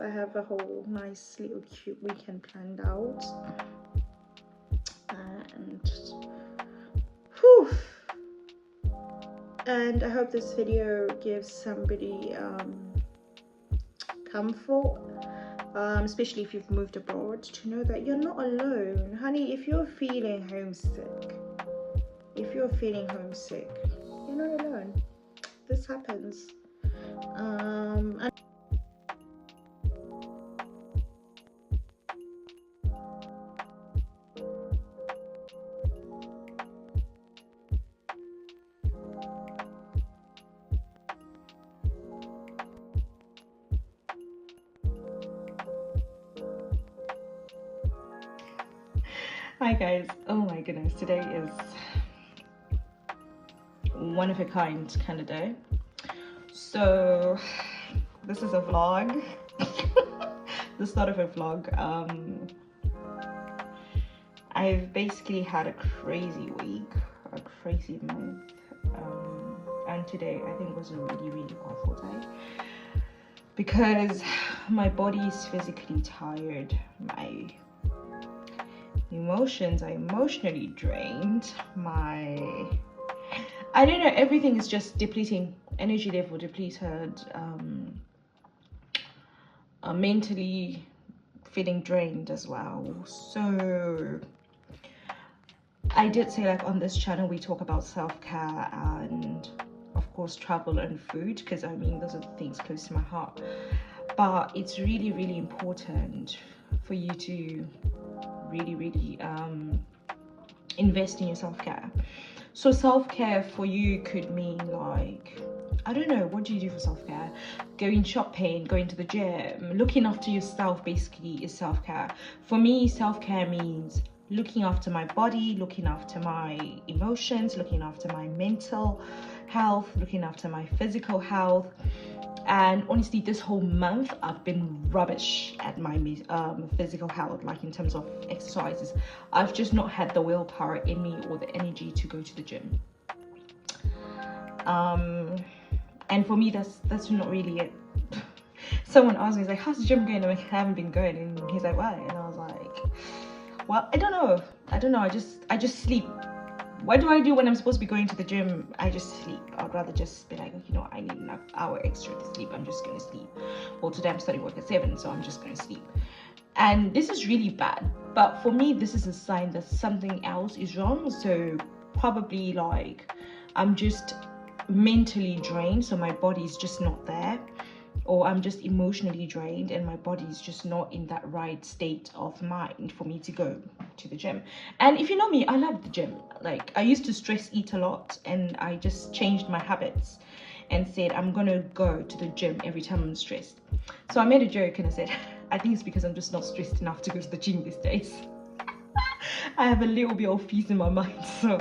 I have a whole nice little cute weekend planned out, and whew, and I hope this video gives somebody comfort, especially if you've moved abroad, to know that you're not alone. Honey, if you're feeling homesick, you're not alone. This happens. And hi guys, oh my goodness, today is one of a kind of day. So this is a vlog. The start of a vlog. I've basically had a crazy week, a crazy month, and today I think was a really awful day because my body is physically tired, my emotions are emotionally drained, I don't know, everything is just depleting, energy level depleted, mentally feeling drained as well. So I did say, like, on this channel we talk about self-care and of course travel and food, because I mean those are the things close to my heart, but it's really important for you to really invest in your self-care. So self-care for you could mean, like, I don't know, what do you do for self-care? Going shopping, going to the gym, looking after yourself basically is self-care. For me, self-care means looking after my body, looking after my emotions, looking after my mental health, looking after my physical health. And honestly, this whole month I've been rubbish at my physical health, like in terms of exercises. I've just not had the willpower in me or the energy to go to the gym. And for me, that's not really it. Someone asked me, he's like, how's the gym going? I'm like, I haven't been going. And he's like, why? And I was like, well, I don't know, I just sleep. What do I do when I'm supposed to be going to the gym? I just sleep. I'd rather just be like, you know, I need an hour extra to sleep, I'm just gonna sleep. Well, today I'm starting work at 7, so I'm just gonna sleep. And this is really bad, but for me this is a sign that something else is wrong. So probably, like, I'm just mentally drained, so my body's just not there, or I'm just emotionally drained and my body is just not in that right state of mind for me to go to the gym. And if you know me, I love the gym. Like, I used to stress eat a lot, and I just changed my habits and said I'm gonna go to the gym every time I'm stressed. So I made a joke and I said, I think it's because I'm just not stressed enough to go to the gym these days. I have a little bit of peace in my mind. So,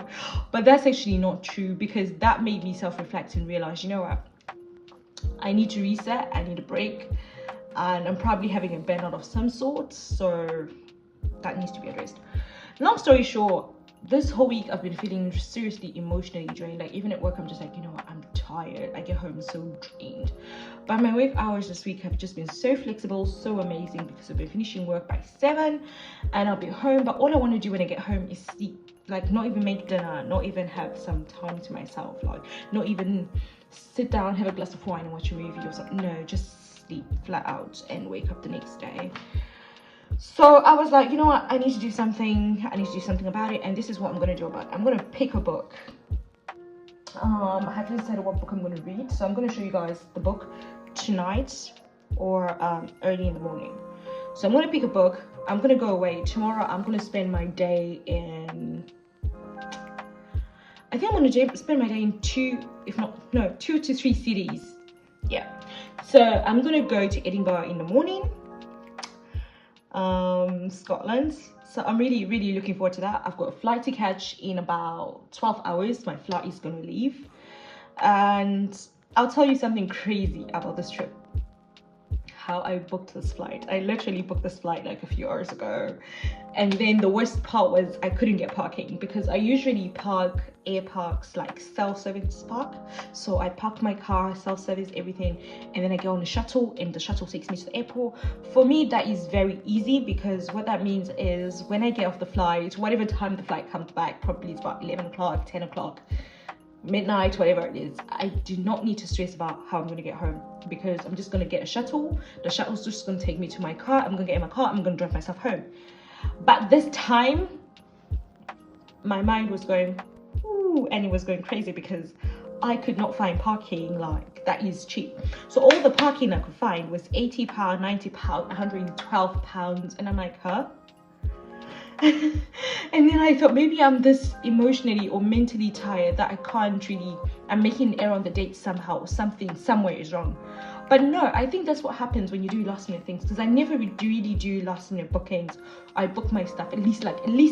but that's actually not true, because that made me self-reflect and realize, you know what, I need to reset, I need a break, and I'm probably having a burnout of some sort, so that needs to be addressed. Long story short, this whole week I've been feeling seriously emotionally drained. Like, even at work I'm just like, you know what, I'm tired. I get home so drained. But my work hours this week have just been so flexible, so amazing, because I've been finishing work by 7 and I'll be home, but all I want to do when I get home is sleep. Like, not even make dinner, not even have some time to myself, like not even sit down, have a glass of wine and watch a movie or something. No, just sleep flat out and wake up the next day. So I was like, you know what, I need to do something about it, and this is what I'm going to do about it. I'm going to pick a book. I haven't decided what book I'm going to read, so I'm going to show you guys the book tonight or early in the morning. So I'm going to pick a book. I'm going to go away tomorrow. I'm going to spend my day in, I think I'm going to spend my day in 2 to 3 cities. Yeah, so I'm going to go to Edinburgh in the morning, Scotland. So I'm really looking forward to that. I've got a flight to catch in about 12 hours. My flight is going to leave, and I'll tell you something crazy about this trip. how I booked this flight. I literally booked this flight like a few hours ago, and then the worst part was I couldn't get parking because I usually park air parks like self-service park. So I park my car, self-service everything, and then I get on the shuttle, and the shuttle takes me to the airport. For me, that is very easy because what that means is when I get off the flight, whatever time the flight comes back, probably it's about 11 o'clock, 10 o'clock, midnight, whatever it is, I do not need to stress about how I'm going to get home because I'm just going to get a shuttle. The shuttle's just going to take me to my car. I'm going to get in my car. I'm going to drive myself home. But this time, my mind was going, ooh, and it was going crazy because I could not find parking like that is cheap. So all the parking I could find was £80, £90, £112, and I'm like, huh? And then I thought maybe I'm this emotionally or mentally tired that I can't really, I'm making an error on the date somehow, or something somewhere is wrong. But no, I think that's what happens when you do last minute things, because I never really do last minute bookings. I book my stuff at least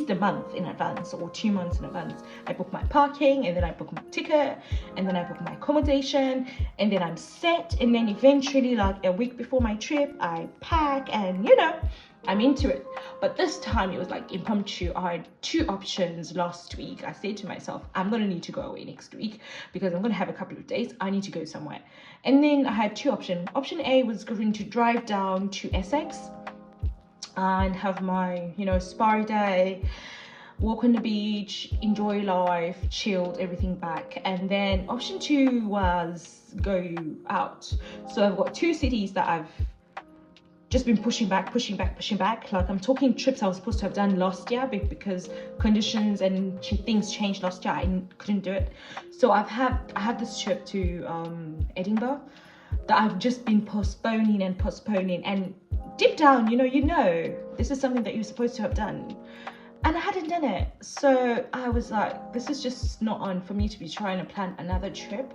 a month in advance or 2 months in advance. I book my parking, and then I book my ticket, and then I book my accommodation, and then I'm set, and then eventually like a week before my trip I pack, and you know, I'm into it. But this time it was like impromptu. I had 2 options last week. I said to myself, I'm gonna need to go away next week because I'm gonna have a couple of days. I need to go somewhere. And then I had 2 options. Option A was going to drive down to Essex and have my, you know, spa day, walk on the beach, enjoy life, chilled, everything back. And then option 2 was go out. So I've got 2 cities that I've just been pushing back. Like I'm talking trips I was supposed to have done last year, but because conditions and things changed last year, I couldn't do it. So I had this trip to Edinburgh that I've just been postponing, and deep down, you know, this is something that you're supposed to have done, and I hadn't done it. So I was like, this is just not on for me to be trying to plan another trip.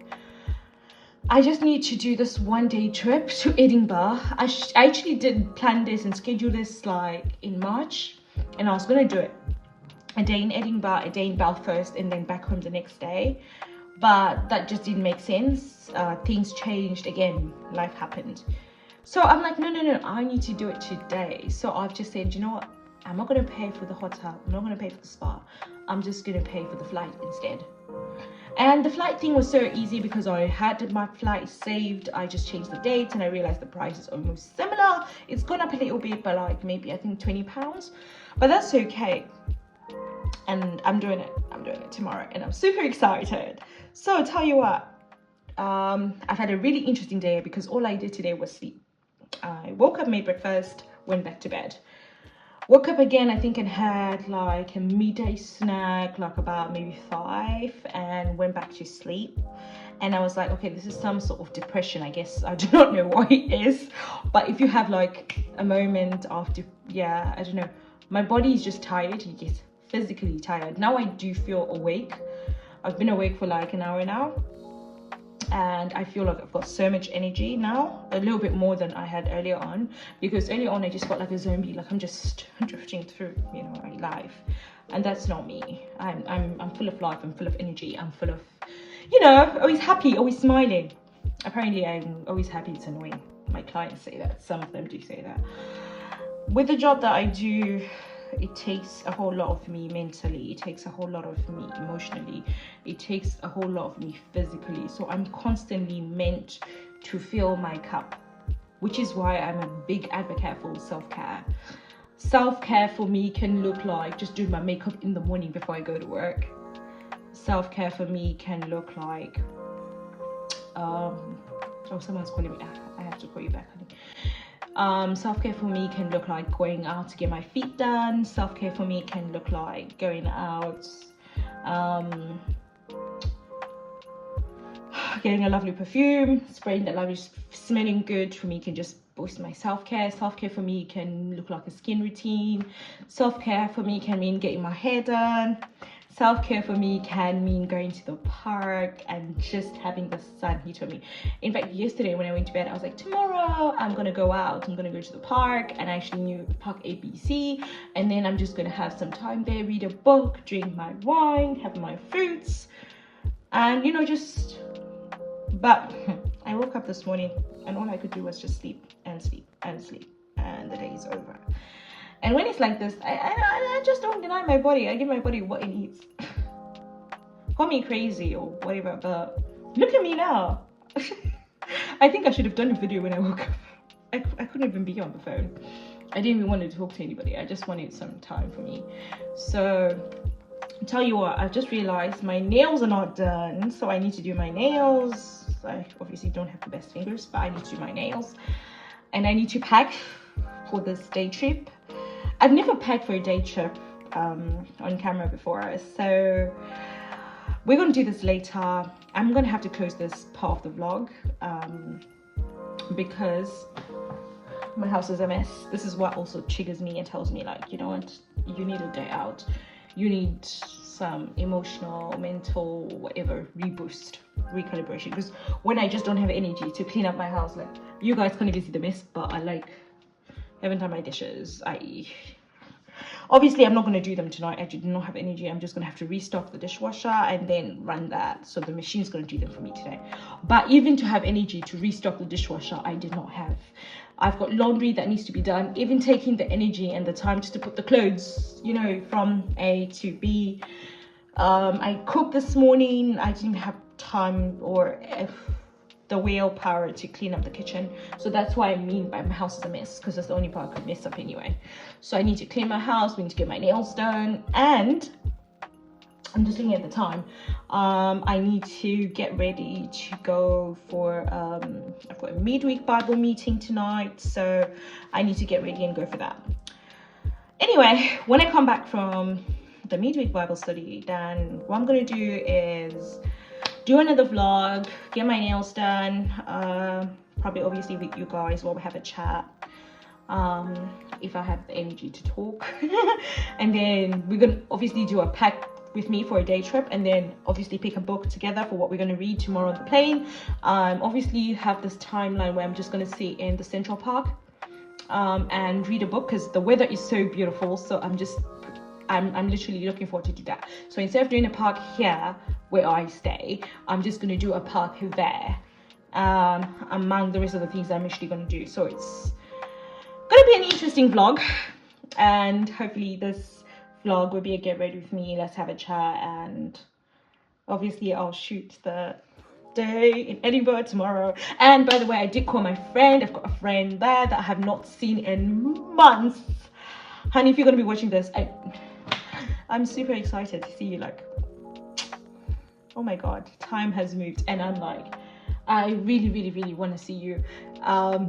I just need to do this 1-day trip to Edinburgh. I actually did plan this and schedule this like in March, and I was gonna do it a day in Edinburgh, a day in Belfast, and then back home the next day. But that just didn't make sense. Things changed again, life happened. So I'm like, no, I need to do it today. So I've just said, you know what? I'm not gonna pay for the hotel. I'm not gonna pay for the spa. I'm just gonna pay for the flight instead. And the flight thing was so easy because I had my flight saved. I just changed the dates and I realized the price is almost similar. It's gone up a little bit, but like maybe I think £20, but that's okay. And I'm doing it tomorrow, and I'm super excited. So tell you what, I've had a really interesting day because all I did today was sleep. I woke up, made breakfast, went back to bed. Woke up again, I think, and had like a midday snack, like about maybe 5, and went back to sleep. And I was like, okay, this is some sort of depression, I guess. I do not know what it is, but if you have like a moment after, yeah, I don't know, my body is just tired. You get physically tired. Now I do feel awake. I've been awake for like an hour now, and I feel like I've got so much energy now, a little bit more than I had earlier on, because earlier on I just felt like a zombie, like I'm just drifting through, you know, my life, and that's not me. I'm full of life, I'm full of energy, I'm full of, you know, always happy, always smiling. Apparently I'm always happy. It's annoying. My clients say that, some of them do say that. With the job that I do, it takes a whole lot of me mentally, it takes a whole lot of me emotionally, it takes a whole lot of me physically. So I'm constantly meant to fill my cup, which is why I'm a big advocate for self-care. Self-care for me can look like just doing my makeup in the morning before I go to work. Self-care for me can look like oh, someone's calling me. I have to call you back, honey. Self-care for me can look like going out to get my feet done. Self-care for me can look like going out, getting a lovely perfume, spraying that lovely, smelling good for me can just boost my self-care. Self-care for me can look like a skin routine. Self-care for me can mean getting my hair done. Self-care for me can mean going to the park and just having the sun hit on me. In fact, yesterday when I went to bed, I was like, tomorrow I'm gonna go out, I'm gonna go to the park, and I actually knew park ABC, and then I'm just gonna have some time there, read a book, drink my wine, have my fruits, and you know, just, but I woke up this morning and all I could do was just sleep and sleep and sleep, and the day is over. And when it's like this, I just don't deny my body. I give my body what it needs. Call me crazy or whatever, but look at me now. I think I should have done a video when I woke up. I couldn't even be on the phone. I didn't even want to talk to anybody. I just wanted some time for me. So I'll tell you what, I've just realized my nails are not done, so I need to do my nails. I obviously don't have the best fingers, but I need to do my nails. And I need to pack for this day trip. I've never packed for a day trip on camera before, so we're going to do this later. I'm going to have to close this part of the vlog because my house is a mess. This is what also triggers me and tells me, like, you know what, you need a day out. You need some emotional, mental, whatever, reboost, recalibration. Because when I just don't have energy to clean up my house, like, you guys can't even see the mess, but I like haven't done my dishes. Obviously I'm not going to do them tonight. I do not have energy. I'm just going to have to restock the dishwasher and then run that, so the machine's going to do them for me today. But even to have energy to restock the dishwasher, I did not have. I've got laundry that needs to be done. Even taking the energy and the time just to put the clothes, you know, from A to B. I cooked this morning. I didn't have time or the willpower to clean up the kitchen, so that's why I mean by my house is a mess, because that's the only part I could mess up anyway. So I need to clean my house, we need to get my nails done, and I'm just looking at the time. I need to get ready to go for I've got a midweek Bible meeting tonight, so I need to get ready and go for that. Anyway, when I come back from the midweek Bible study, then what I'm going to do is do another vlog, get my nails done, probably obviously with you guys while we have a chat, if I have the energy to talk. And then we're gonna obviously do a pack with me for a day trip, and then obviously pick a book together for what we're going to read tomorrow on the plane. Obviously have this timeline where I'm just going to sit in the Central Park and read a book, because the weather is so beautiful. So I'm literally looking forward to do that. So instead of doing a park here where I stay, I'm just going to do a park there among the rest of the things I'm actually going to do. So it's going to be an interesting vlog, and hopefully this vlog will be a get ready with me, let's have a chat, and obviously I'll shoot the day in Edinburgh tomorrow. And by the way, I did call my friend. I've got a friend there that I have not seen in months. Honey, if you're going to be watching this, I'm super excited to see you. Like, oh my god, time has moved, and I'm like, I really want to see you.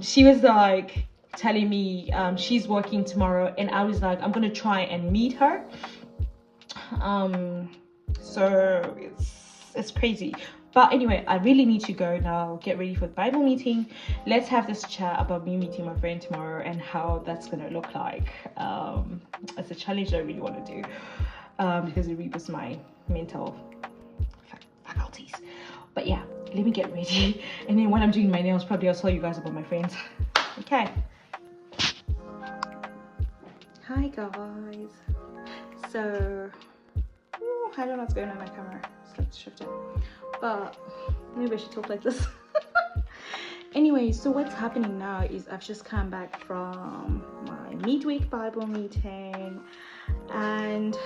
She was like telling me she's working tomorrow, and I was like, I'm gonna try and meet her. So it's crazy. But anyway, I really need to go now, get ready for the Bible meeting. Let's have this chat about me meeting my friend tomorrow and how that's gonna look like. It's a challenge I really want to do because it reboosts my mental faculties. But yeah, let me get ready, and then when I'm doing my nails, probably I'll tell you guys about my friends. Okay. Hi guys. So I don't know what's going on my camera. It's like shifted, but maybe I should talk like this. Anyway, so what's happening now is I've just come back from my midweek Bible meeting, and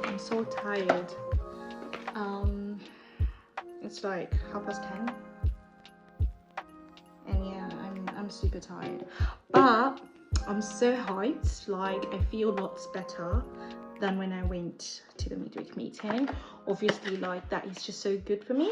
I'm so tired. It's like 10:30, and yeah, I'm super tired, but I'm so hyped. Like, I feel lots better than when I went to the midweek meeting. Obviously, like, that is just so good for me.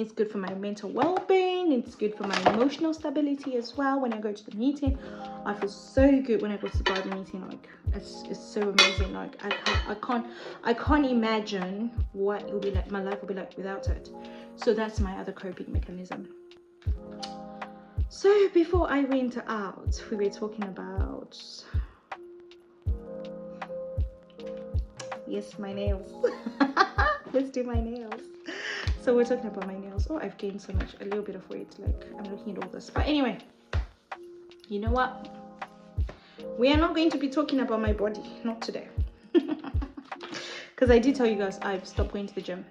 It's good for my mental well-being, it's good for my emotional stability as well. When I go to the meeting, I feel so good. When I go to the Bible meeting, like, it's so amazing. Like, I can't imagine what it will be like, my life will be like without it. So that's my other coping mechanism. So before I went out, we were talking about, yes, my nails. Let's do my nails. So we're talking about my nails. Oh, I've gained a little bit of weight. Like, I'm looking at all this. But anyway, you know what? We are not going to be talking about my body. Not today. Because I did tell you guys I've stopped going to the gym.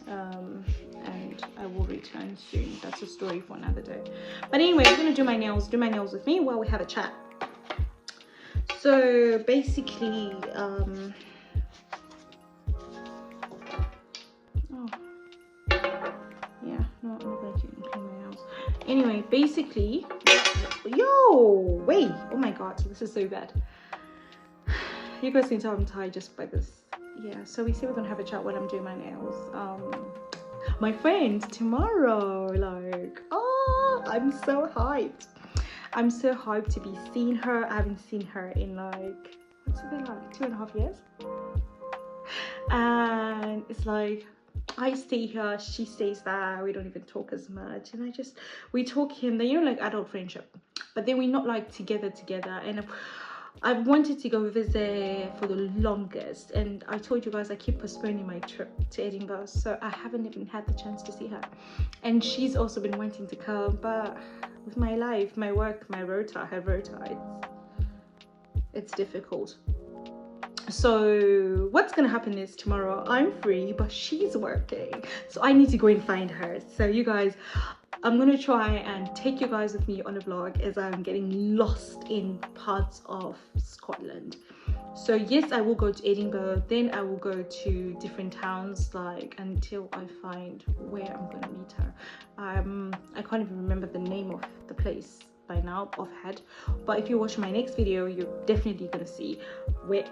And I will return soon. That's a story for another day. But anyway, we're gonna do my nails with me while we have a chat. So basically, oh yeah, no, I'm not going to clean my nails. Anyway, basically, yo, wait, oh my god, this is so bad. You guys can tell I'm tired just by this. Yeah, so we say we're gonna have a chat when I'm doing my nails. My friend tomorrow, like, oh, I'm so hyped. I'm so hyped to be seeing her. I haven't seen her in like, what's it been like, 2.5 years? And it's like, I stay here, she stays there, we don't even talk as much. And we talk here and then, you know, like adult friendship. But then we're not like together. And I've wanted to go visit for the longest, and I told you guys I keep postponing my trip to Edinburgh, so I haven't even had the chance to see her. And she's also been wanting to come, but with my life, my work, my her rota, it's difficult. So what's gonna happen is tomorrow I'm free, but she's working, so I need to go and find her. So you guys, I'm gonna try and take you guys with me on a vlog as I'm getting lost in parts of Scotland. So yes, I will go to Edinburgh, then I will go to different towns, like until I find where I'm gonna meet her. I can't even remember the name of the place by now offhand, but if you watch my next video, you're definitely gonna see where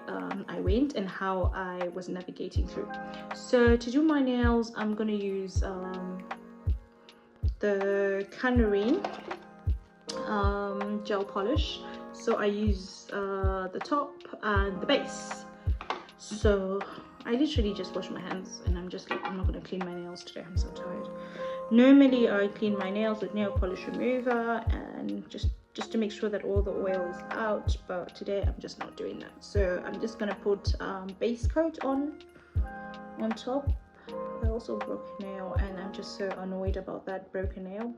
I went and how I was navigating through. So to do my nails, I'm gonna use the Canarine gel polish. So I use the top and the base. So I literally just wash my hands, and I'm just like, I'm not gonna clean my nails today, I'm so tired. Normally I clean my nails with nail polish remover and just to make sure that all the oil is out, but today I'm just not doing that. So I'm just gonna put base coat on top. I also broke a nail, and I'm just so annoyed about that broken nail.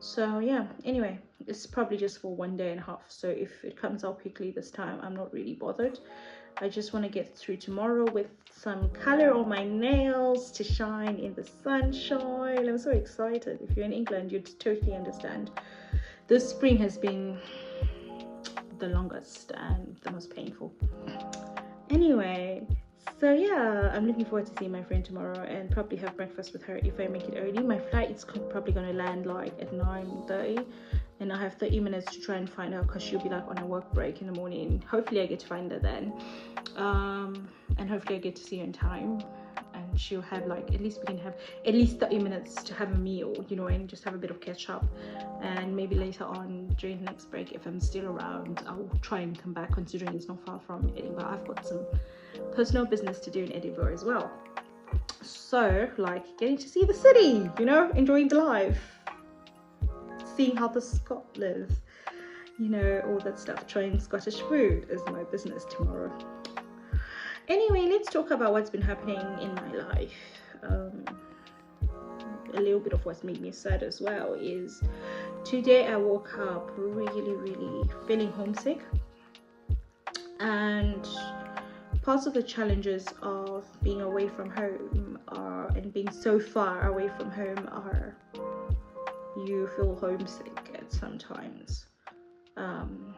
So yeah, anyway, it's probably just for 1.5 days, so if it comes out quickly this time, I'm not really bothered. I just want to get through tomorrow with some color on my nails to shine in the sunshine. I'm so excited. If you're in England, you'd totally understand. This spring has been the longest and the most painful. Anyway, so yeah, I'm looking forward to seeing my friend tomorrow and probably have breakfast with her if I make it early. My flight is probably going to land like at 9:30, and I have 30 minutes to try and find her because she'll be like on a work break in the morning. Hopefully I get to find her then, and hopefully I get to see her in time, and she'll have like, at least we can have at least 30 minutes to have a meal, you know, and just have a bit of catch up. And maybe later on during the next break, if I'm still around, I'll try and come back, considering it's not far from Edinburgh. I've got some personal business to do in Edinburgh as well, so like getting to see the city, you know, enjoying the life, seeing how the Scot live, you know, all that stuff. Trying Scottish food is my business tomorrow. Anyway, let's talk about what's been happening in my life. A little bit of what's made me sad as well is today I woke up really feeling homesick, and parts of the challenges of being away from home and being so far away from home are you feel homesick at sometimes.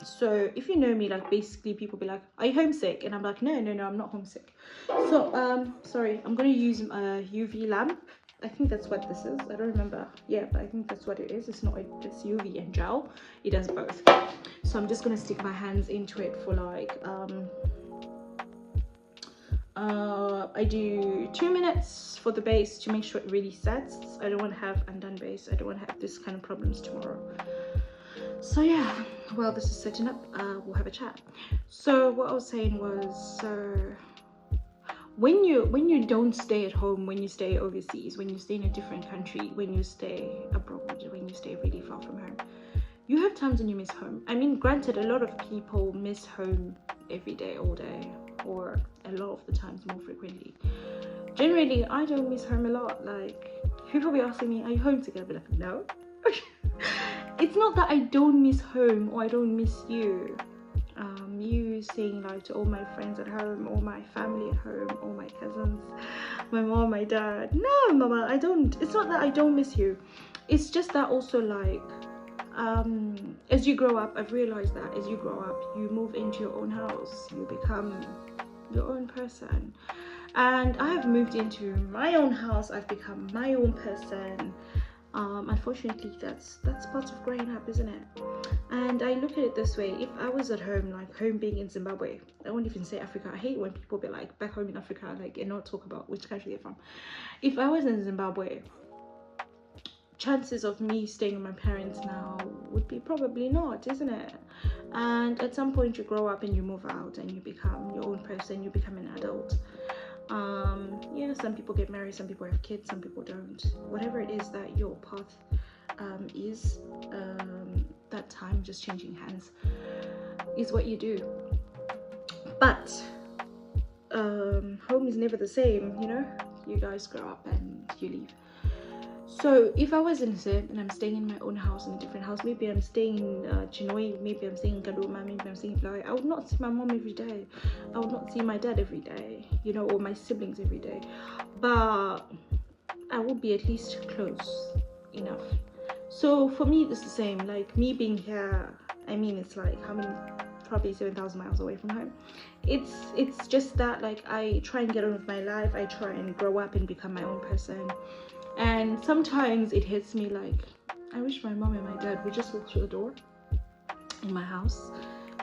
So if you know me, like basically people be like, are you homesick? And I'm like, no, I'm not homesick. So sorry, I'm gonna use a UV lamp. I think that's what this is. I don't remember. Yeah, but I think that's what it is. It's not just UV and gel. It does both. So I'm just gonna stick my hands into it for like I do 2 minutes for the base to make sure it really sets. I don't want to have undone base. I don't want to have this kind of problems tomorrow. So yeah, while this is setting up, we'll have a chat. So what I was saying was, so when you don't stay at home, when you stay overseas, when you stay in a different country, when you stay abroad, when you stay really far from home, you have times when you miss home. I mean, granted, a lot of people miss home every day, all day, or a lot of the times more frequently. Generally, I don't miss home a lot. Like, people be asking me, are you homesick? I'll be like, no. It's not that I don't miss home or I don't miss you. You saying like to all my friends at home, all my family at home, all my cousins, my mom, my dad, no mama, I don't, it's not that I don't miss you, it's just that also like as you grow up, I've realized that as you grow up, you move into your own house, you become your own person. And I have moved into my own house, I've become my own person. Unfortunately, that's part of growing up, isn't it? And I look at it this way: if I was at home, like home being in Zimbabwe, I won't even say Africa. I hate when people be like back home in Africa, like, and not talk about which country they're from. If I was in Zimbabwe, chances of me staying with my parents now would be probably not, isn't it? And at some point you grow up and you move out and you become your own person, you become an adult. Yeah, some people get married, some people have kids, some people don't. Whatever it is that your path is, that time just changing hands is what you do. But home is never the same, you know. You guys grow up and you leave. So if I was in Zim and I'm staying in my own house, in a different house, maybe I'm staying in Chinoi, maybe I'm staying in Kaduma, maybe I'm staying in Blawe, I would not see my mom every day. I would not see my dad every day, you know, or my siblings every day. But I would be at least close enough. So for me, it's the same. Like me being here, I mean, it's like how many? Probably 7,000 miles away from home. It's just that like I try and get on with my life. I try and grow up and become my own person. And sometimes it hits me like, I wish my mom and my dad would just walk through the door in my house.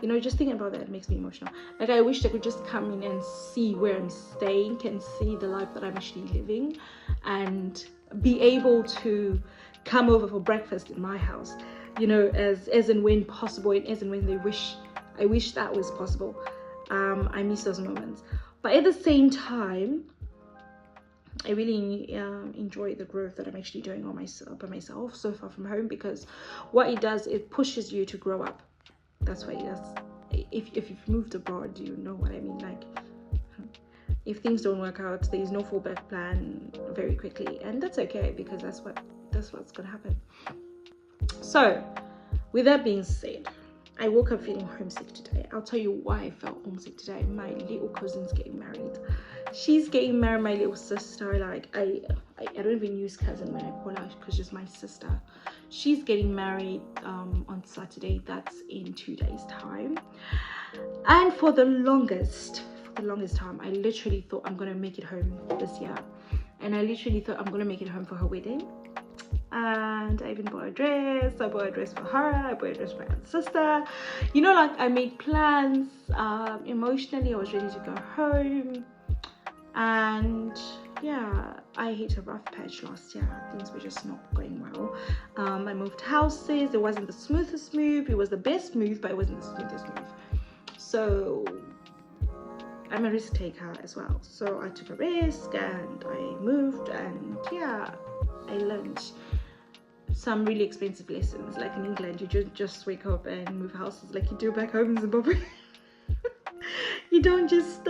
You know, just thinking about that makes me emotional. Like I wish they could just come in and see where I'm staying, can see the life that I'm actually living, and be able to come over for breakfast in my house, you know, as and when possible, and as and when they wish. I wish that was possible. I miss those moments. But at the same time, I really enjoy the growth that I'm actually doing on by myself so far from home, because what it does, it pushes you to grow up. That's what it does. If you've moved abroad, you know what I mean. Like, if things don't work out, there's no fallback plan very quickly, and that's okay, because that's what's gonna happen. So, with that being said, I woke up feeling homesick today. I'll tell you why I felt homesick today. My little cousin's getting married. She's getting married, my little sister. Like I don't even use cousin when I call her, because she's my sister. She's getting married on Saturday. That's in 2 days' time. And for the longest time, I literally thought I'm gonna make it home this year. And I literally thought I'm gonna make it home for her wedding. And I even bought a dress. I bought a dress for her, I bought a dress for my sister. You know, like I made plans. Emotionally, I was ready to go home. And yeah, I hit a rough patch last year. Things were just not going well. I moved houses. It wasn't the smoothest move. It was the best move, but it wasn't the smoothest move. So I'm a risk taker as well. So I took a risk and I moved, and yeah, I learned some really expensive lessons. Like in England, you just wake up and move houses like you do back home in Zimbabwe. You don't just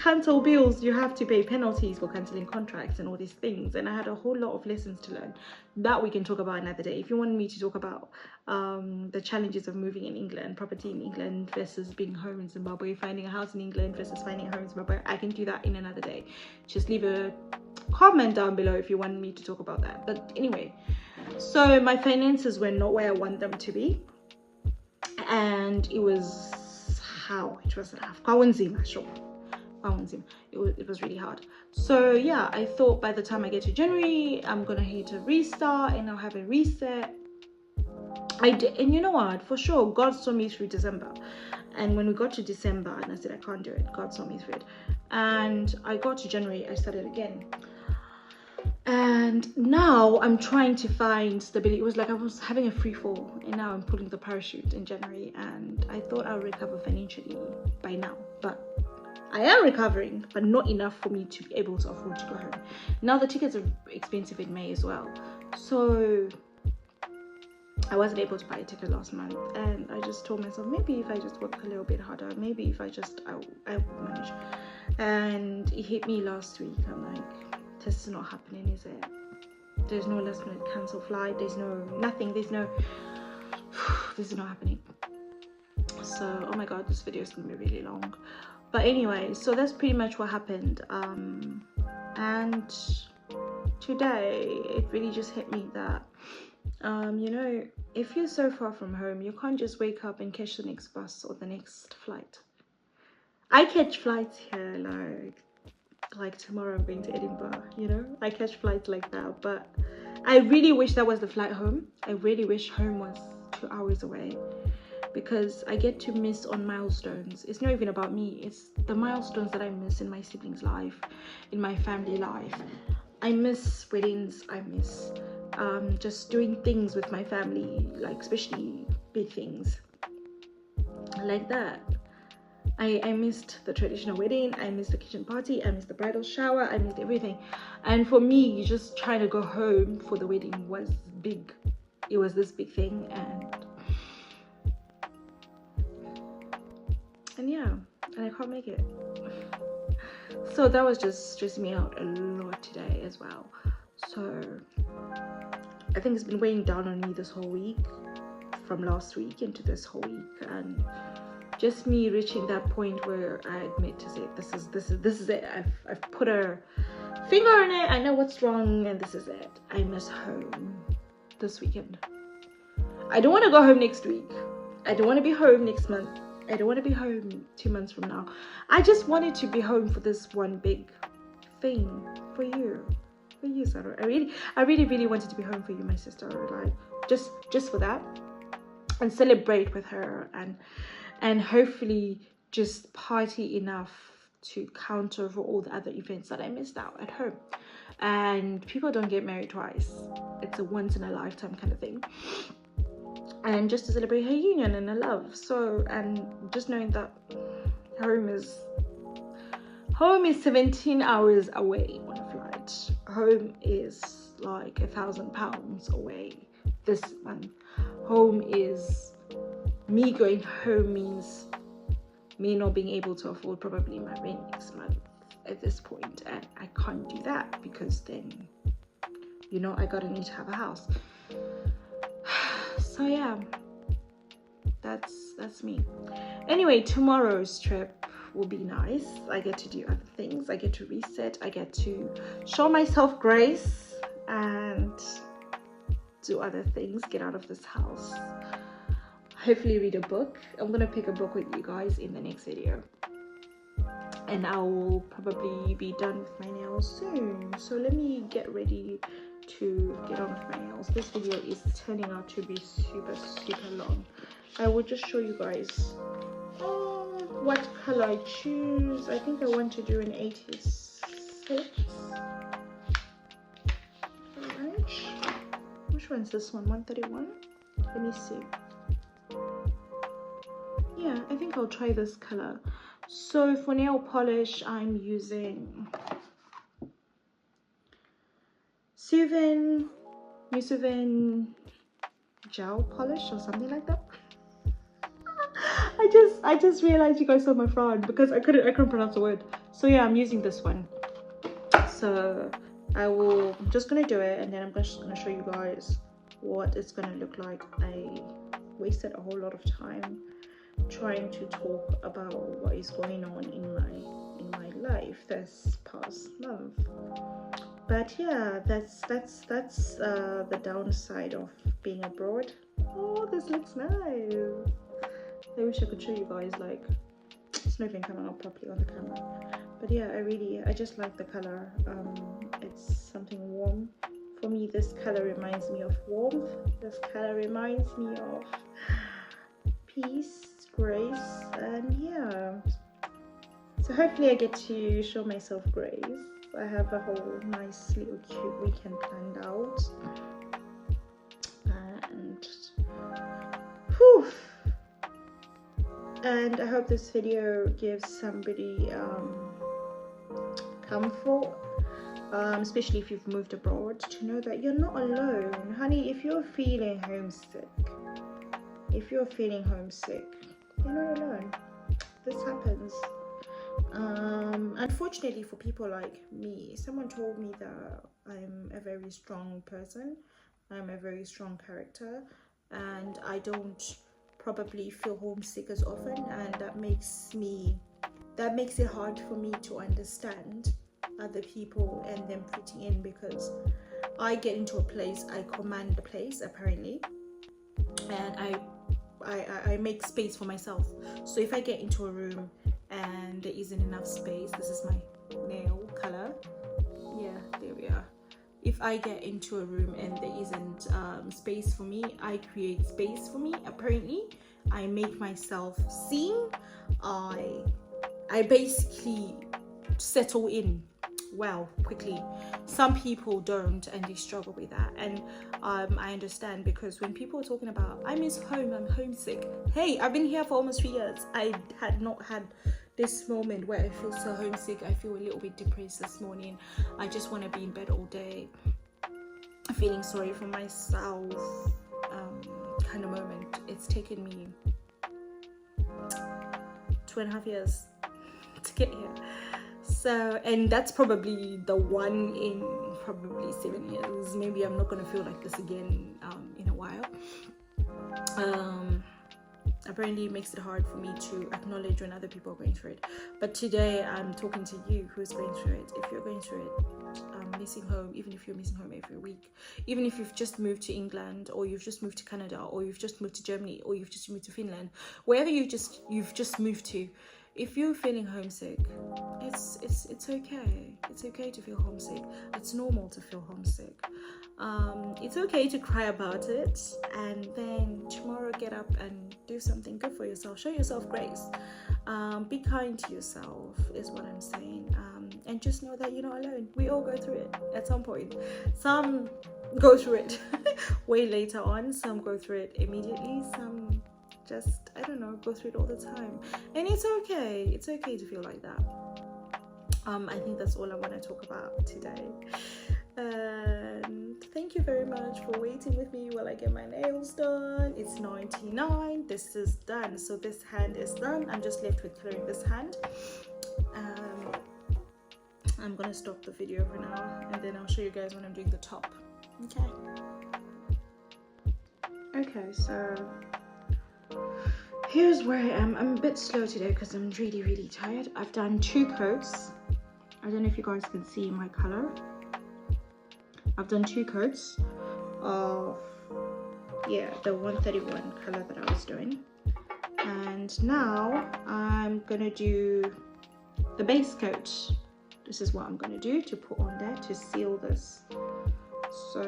cancel bills. You have to pay penalties for cancelling contracts and all these things. And I had a whole lot of lessons to learn that we can talk about another day. If you want me to talk about the challenges of moving in England, property in England versus being home in Zimbabwe, finding a house in England versus finding a home in Zimbabwe, I can do that in another day. Just leave a comment down below if you want me to talk about that. But anyway, so my finances were not where I want them to be, and it was it was really hard. So yeah, I thought by the time I get to January, I'm gonna hit a restart and I'll have a reset. I did, and you know what, for sure God saw me through December. And when we got to December and I said I can't do it, God saw me through it. And I got to January, I started again. And now I'm trying to find stability. It was like I was having a free fall, and now I'm pulling the parachute in January, and I thought I'll recover financially by now, but I am recovering, but not enough for me to be able to afford to go home. Now the tickets are expensive in May as well, so I wasn't able to buy a ticket last month, and I just told myself, maybe if I just work a little bit harder, maybe if I will manage. And it hit me last week. I'm like, this is not happening, is it? There's no last minute cancel flight, there's no nothing, this is not happening. So oh my god, this video is gonna be really long. But anyway, so that's pretty much what happened. And today it really just hit me that you know, if you're so far from home, you can't just wake up and catch the next bus or the next flight. I catch flights here like tomorrow I'm going to Edinburgh, you know, I catch flights like that. But I really wish that was the flight home. I really wish home was 2 hours away, because I get to miss on milestones. It's not even about me, it's the milestones that I miss in my siblings' life, in my family life. I miss weddings, I miss just doing things with my family, like especially big things like that. I missed the traditional wedding, I missed the kitchen party, I missed the bridal shower, I missed everything. And for me, just trying to go home for the wedding was big. It was this big thing, and yeah, and I can't make it. So that was just stressing me out a lot today as well. So I think it's been weighing down on me this whole week, from last week into this whole week, and just me reaching that point where I admit to say this is it. I've put a finger on it. I know what's wrong, and this is it. I miss home this weekend. I don't want to go home next week. I don't want to be home next month. I don't want to be home 2 months from now. I just wanted to be home for this one big thing, for you, Sarah. I really wanted to be home for you, my sister. Like just for that, and celebrate with her, and hopefully just party enough to counter for all the other events that I missed out at home. And people don't get married twice. It's a once in a lifetime kind of thing. And just to celebrate her union and her love. So, and just knowing that home is 17 hours away on a flight. Home is like £1,000 away this month. Home is, me going home means me not being able to afford probably my rent next month at this point, and I can't do that, because then, you know, I gotta need to have a house. So yeah, that's me. Anyway, tomorrow's trip will be nice. I get to do other things. I get to reset. I get to show myself grace and do other things, get out of this house, hopefully read a book. I'm gonna pick a book with you guys in the next video, and I will probably be done with my nails soon. So let me get ready to get on with my nails. This video is turning out to be super long. I will just show you guys what color I choose. I think I want to do an 86 orange. Which one's this one? 131? Let me see. Yeah, I think I'll try this color. So for nail polish, I'm using Musuvin gel polish or something like that. I just realized you guys saw my frown because I couldn't pronounce the word. So yeah, I'm using this one. So I'm just gonna do it, and then I'm just gonna show you guys what it's gonna look like. I wasted a whole lot of time trying to talk about what is going on in my life this past month. But yeah, that's the downside of being abroad. Oh, this looks nice. I wish I could show you guys, like, it's not even coming up properly on the camera. But yeah, I just like the color. It's something warm. For me, this color reminds me of warmth. This color reminds me of peace, grace, and yeah. So hopefully I get to show myself grace. I have a whole nice little cute weekend planned out. And I hope this video gives somebody comfort, especially if you've moved abroad, to know that you're not alone. Honey, if you're feeling homesick, you're not alone. This happens. Unfortunately for people like me, someone told me that I'm a very strong person, I'm a very strong character, and I don't probably feel homesick as often, and that makes it hard for me to understand other people and them fitting in, because I get into a place, I command the place apparently, and I make space for myself. So if I get into a room and there isn't enough space, this is my nail color, yeah, there we are. If I get into a room and there isn't space for me, I create space for me apparently. I make myself seen. I basically settle in well quickly. Some people don't, and they struggle with that, and I understand, because when people are talking about I miss home, I'm homesick, hey, I've been here for almost 3 years. I had not had this moment where I feel so homesick. I feel a little bit depressed this morning. I just want to be in bed all day, feeling sorry for myself, kind of moment. It's taken me 2.5 years to get here. So, and that's probably the one in probably 7 years. Maybe I'm not gonna feel like this again in a while. Apparently it makes it hard for me to acknowledge when other people are going through it. But today I'm talking to you who's going through it. If you're going through it, missing home, even if you're missing home every week, even if you've just moved to England, or you've just moved to Canada, or you've just moved to Germany, or you've just moved to Finland, wherever you've just moved to, if you're feeling homesick, it's okay. It's okay to feel homesick. It's normal to feel homesick. It's okay to cry about it, and then tomorrow get up and do something good for yourself. Show yourself grace. Be kind to yourself is what I'm saying. And just know that you're not alone. We all go through it at some point. Some go through it way later on. Some go through it immediately. Some just, I don't know, go through it all the time, and it's okay. It's okay to feel like that. I think that's all I want to talk about today. And thank you very much for waiting with me while I get my nails done. It's 99. This is done, so this hand is done. I'm just left with coloring this hand. I'm gonna stop the video for now, and then I'll show you guys when I'm doing the top. Okay, so here's where I am. I'm a bit slow today because I'm really tired. I've done 2 coats. I don't know if you guys can see my color. I've done 2 coats of, yeah, the 131 color that I was doing. And now I'm gonna do the base coat. This is what I'm gonna do to put on there to seal this. So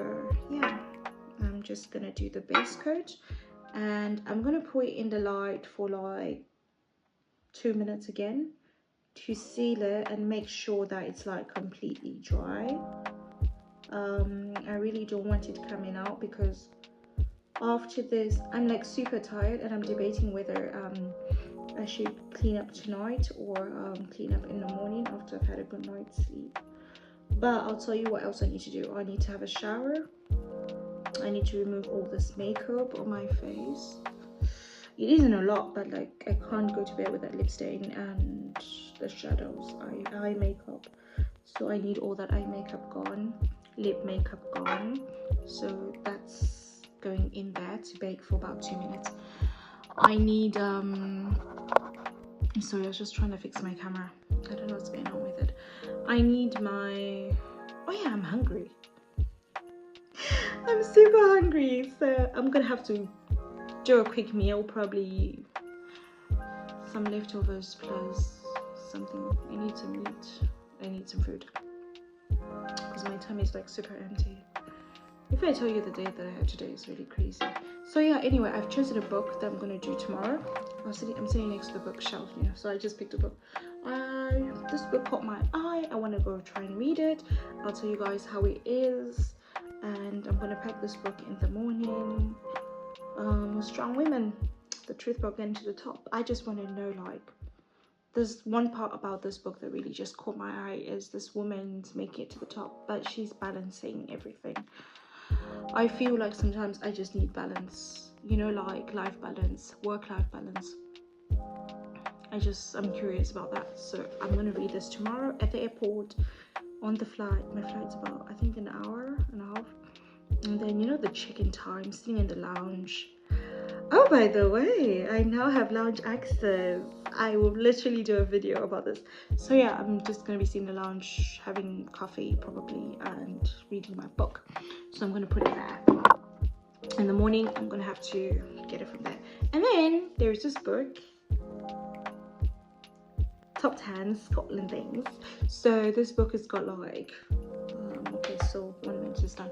yeah, I'm just gonna do the base coat, and I'm gonna put it in the light for like 2 minutes again to seal it and make sure that it's like completely dry. I really don't want it coming out, because after this I'm like super tired, and I'm debating whether I should clean up tonight or clean up in the morning after I've had a good night's sleep. But I'll tell you what else I need to do. I need to have a shower. I need to remove all this makeup on my face. It isn't a lot, but like I can't go to bed with that lip stain and the shadows, eye makeup. So I need all that eye makeup gone, lip makeup gone. So that's going in there to bake for about 2 minutes. I need I'm sorry, I was just trying to fix my camera. I don't know what's going on with it. I need my, oh yeah, I'm hungry. I'm super hungry, so I'm gonna have to do a quick meal, probably some leftovers plus something. I need some meat, I need some food, because my tummy is like super empty. If I tell you the day that I had today is really crazy. So yeah, anyway, I've chosen a book that I'm gonna do tomorrow. I'm sitting next to the bookshelf, you know, so I just picked a book. This book caught my eye. I want to go try and read it. I'll tell you guys how it is, and I'm gonna pack this book in the morning. Strong Women, the truth about getting to the top. I just want to know, like, there's one part about this book that really just caught my eye, is this woman's making it to the top, but she's balancing everything. I feel like sometimes I just need balance, you know, like life balance, work-life balance. I'm curious about that. So I'm gonna read this tomorrow at the airport on the flight. My flight's about, I think, an hour and a half. And then, you know, the check-in time, sitting in the lounge. Oh, by the way, I now have lounge access. I will literally do a video about this. So yeah, I'm just gonna be sitting in the lounge having coffee probably and reading my book. So I'm gonna put it there. In the morning, I'm gonna have to get it from there. And then there's this book, Top 10 Scotland Things. So this book has got like, okay, so 1 minute is done.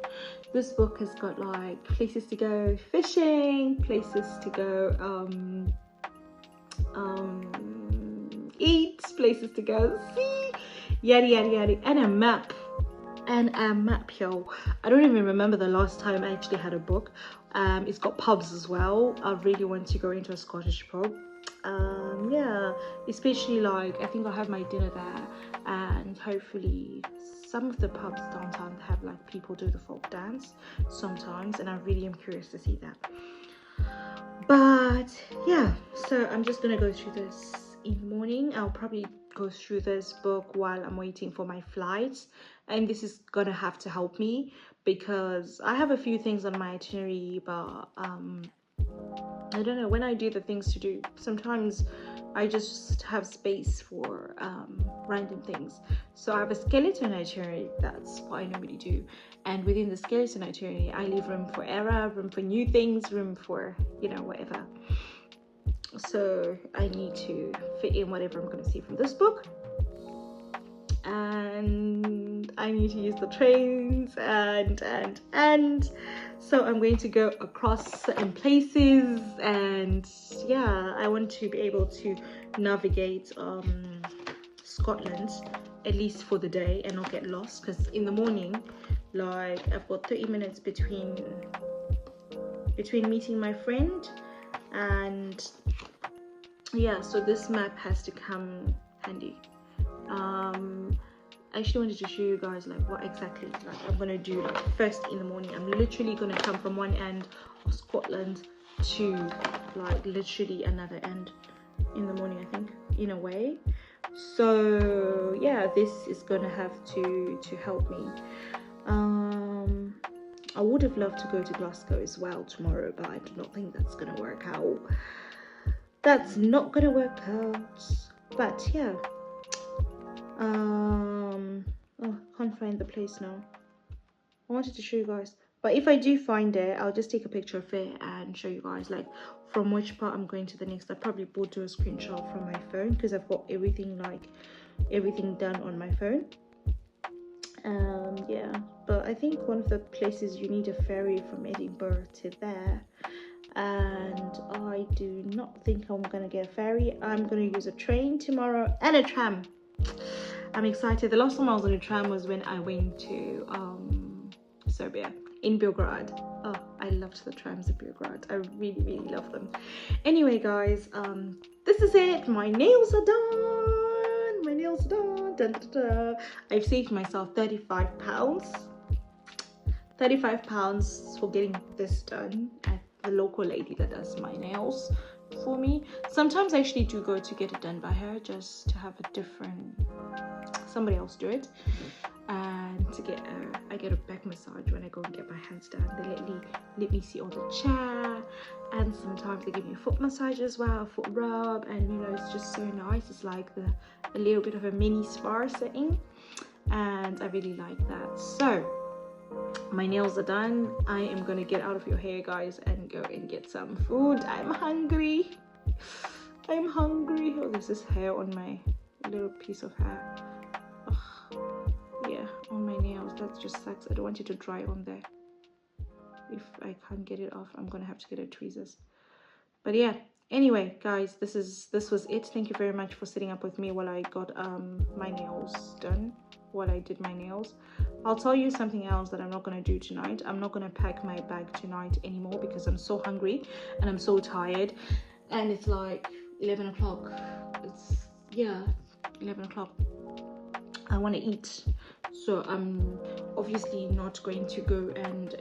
This book has got like places to go fishing, places to go eat, places to go see, yada yada yada, and a map. Yo, I don't even remember the last time I actually had a book. It's got pubs as well. I really want to go into a Scottish pub. Yeah, especially like I think I'll have my dinner there, and hopefully some of the pubs downtown have like people do the folk dance sometimes, and I really am curious to see that. But yeah, so I'm just gonna go through this in the morning. I'll probably go through this book while I'm waiting for my flight, and this is gonna have to help me because I have a few things on my itinerary, but I don't know, when I do the things to do, sometimes I just have space for random things. So I have a skeleton itinerary, that's what I normally do. And within the skeleton itinerary, I leave room for error, room for new things, room for, you know, whatever. So I need to fit in whatever I'm going to see from this book. And I need to use the trains and so I'm going to go across certain places, and yeah, I want to be able to navigate Scotland at least for the day and not get lost, because in the morning, like, I've got 30 minutes between meeting my friend, and yeah, so this map has to come handy. I actually wanted to show you guys like what exactly like I'm gonna do like first in the morning. I'm literally gonna come from one end of Scotland to like literally another end in the morning, I think, in a way. So yeah, this is gonna have to help me. I would have loved to go to Glasgow as well tomorrow, but I do not think that's gonna work out. That's not gonna work out. But yeah. Oh, I can't find the place now. I wanted to show you guys, but if I do find it, I'll just take a picture of it and show you guys like from which part I'm going to the next. I probably will do a screenshot from my phone because I've got everything done on my phone. Yeah, but I think one of the places you need a ferry from Edinburgh to there, and I do not think I'm gonna get a ferry. I'm gonna use a train tomorrow and a tram. I'm excited. The last time I was on a tram was when I went to Serbia, in Belgrade. Oh, I loved the trams in Belgrade. I really, really love them. Anyway, guys, this is it. My nails are done. My nails are done. Dun, dun, dun. I've saved myself £35. £35 for getting this done at the local lady that does my nails for me. Sometimes I actually do go to get it done by her just to have a different somebody else do it, and to get I get a back massage when I go and get my hands done. They let me see all the chair, and sometimes they give me a foot massage as well, a foot rub, and you know, it's just so nice. It's like a little bit of a mini spa setting, and I really like that. So my nails are done. I am gonna get out of your hair, guys, and go and get some food. I'm hungry. Oh, there's this hair on my little piece of hair. Yeah, on my nails. That just sucks. I don't want it to dry on there. If I can't get it off, I'm gonna have to get a tweezers. But yeah, anyway, guys, this was it. Thank you very much for sitting up with me while I got my nails done, while I did my nails. I'll tell you something else that I'm not gonna do tonight. I'm not gonna pack my bag tonight anymore because I'm so hungry and I'm so tired, and it's like 11 o'clock. It's, yeah, 11 o'clock. I want to eat, so I'm obviously not going to go and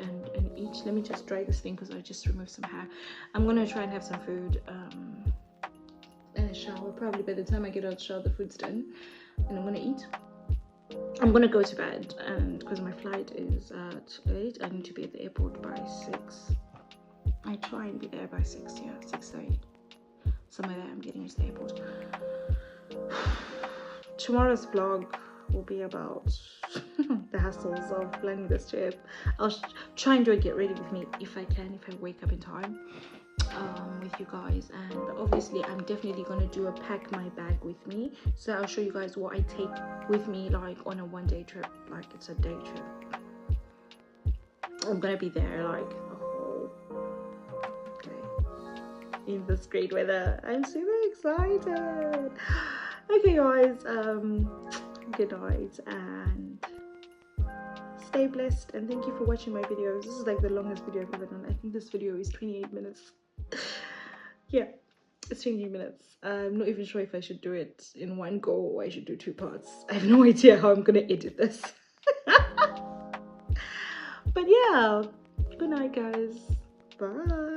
eat. Let me just dry this thing because I just removed some hair. I'm gonna try and have some food and a shower. Probably by the time I get out of the shower, the food's done, and I'm gonna eat. I'm gonna go to bed, and because my flight is at 8, I need to be at the airport by 6. I try and be there by 6, yeah, 6:30. Somewhere there I'm getting to the airport. Tomorrow's vlog will be about the hassles of planning this trip. I'll try and get ready with me if I can, if I wake up in time, with you guys. And obviously I'm definitely gonna do a pack my bag with me, so I'll show you guys what I take with me, like on a 1-day trip, like it's a day trip. I'm gonna be there like a whole day in this great weather. I'm super excited. Okay guys, good night and stay blessed, and thank you for watching my videos. This is like the longest video I've ever done. I think this video is 28 minutes. Yeah, it's 28 minutes. I'm not even sure if I should do it in one go or I should do 2 parts. I have no idea how I'm gonna edit this. But yeah, good night guys, bye.